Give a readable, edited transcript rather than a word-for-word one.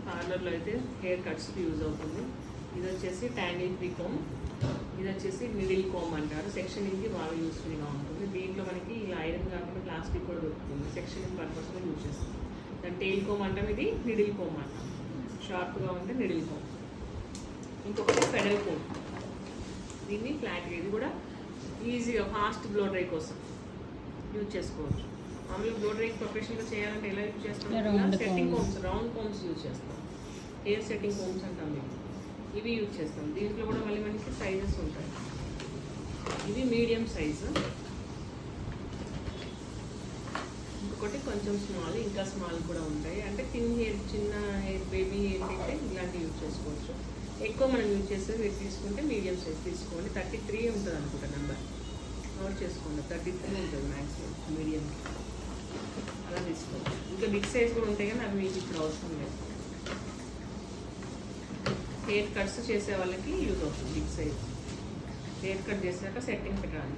పార్లర్లో అయితే hair కట్స్కి use అవుతుంది. ఇది వచ్చేసి ట్యాంగిల్ ఫ్రీ కోమ్, ఇది వచ్చేసి మిడిల్ కోమ్ అంటారు. సెక్షనింగ్కి బాగా యూస్ఫుల్గా ఉంటుంది. దీంట్లో మనకి ఇలా ఐరన్ కాకుండా ప్లాస్టిక్ కూడా దొరుకుతుంది. సెక్షనింగ్ పర్పస్లో యూజ్ చేస్తాం. దాని టెయిల్ కోమ్ అంటాం, ఇది మిడిల్ కోమ్ అంటాం. షార్ప్గా ఉంటే మిడిల్ కోమ్. ఇంకొకటి పెడల్ కోమ్, దీన్ని ఫ్లాట్గా, ఇది కూడా ఈజీగా ఫాస్ట్ బ్లో డ్రై కోసం యూజ్ చేసుకోవచ్చు. మామూలుగా బ్లో డ్రై ప్రొఫెషన్గా చేయాలంటే ఎలా యూజ్ చేస్తాం? Setting combs, round combs use చేస్తాం. హెయిర్ సెట్టింగ్ కోమ్స్ అంటాం మేము, ఇవి యూజ్ చేస్తాం. దీంట్లో కూడా మళ్ళీ మనకి సైజెస్ ఉంటాయి. ఇవి మీడియం సైజు, ఇంకొకటి కొంచెం స్మాల్, ఇంకా స్మాల్ కూడా ఉంటాయి. అంటే థిన్ హెయిర్, చిన్న హెయిర్, బేబీ హెయిర్ అయితే ఇలాంటివి యూజ్ చేసుకోవచ్చు. ఎక్కువ మనం యూజ్ చేసేది మీరు తీసుకుంటే మీడియం సైజ్ తీసుకోండి. 33 ఉంటుంది అనుకుంటా నెంబర్, నోట్ చేసుకోండి. 33 ఉంటుంది మ్యాక్సిమం మీడియంకి, అలా తీసుకోండి. ఇంకా బిగ్ సైజ్ కూడా ఉంటాయి కానీ అవి మీకు ఇప్పుడు అవసరం లేదు. హెయిర్ కట్స్ చేసే వాళ్ళకి యూజ్ అవుతుంది బిగ్ సైజ్. హెయిర్ కట్ చేసాక సెట్టింగ్ పెట్టాలి.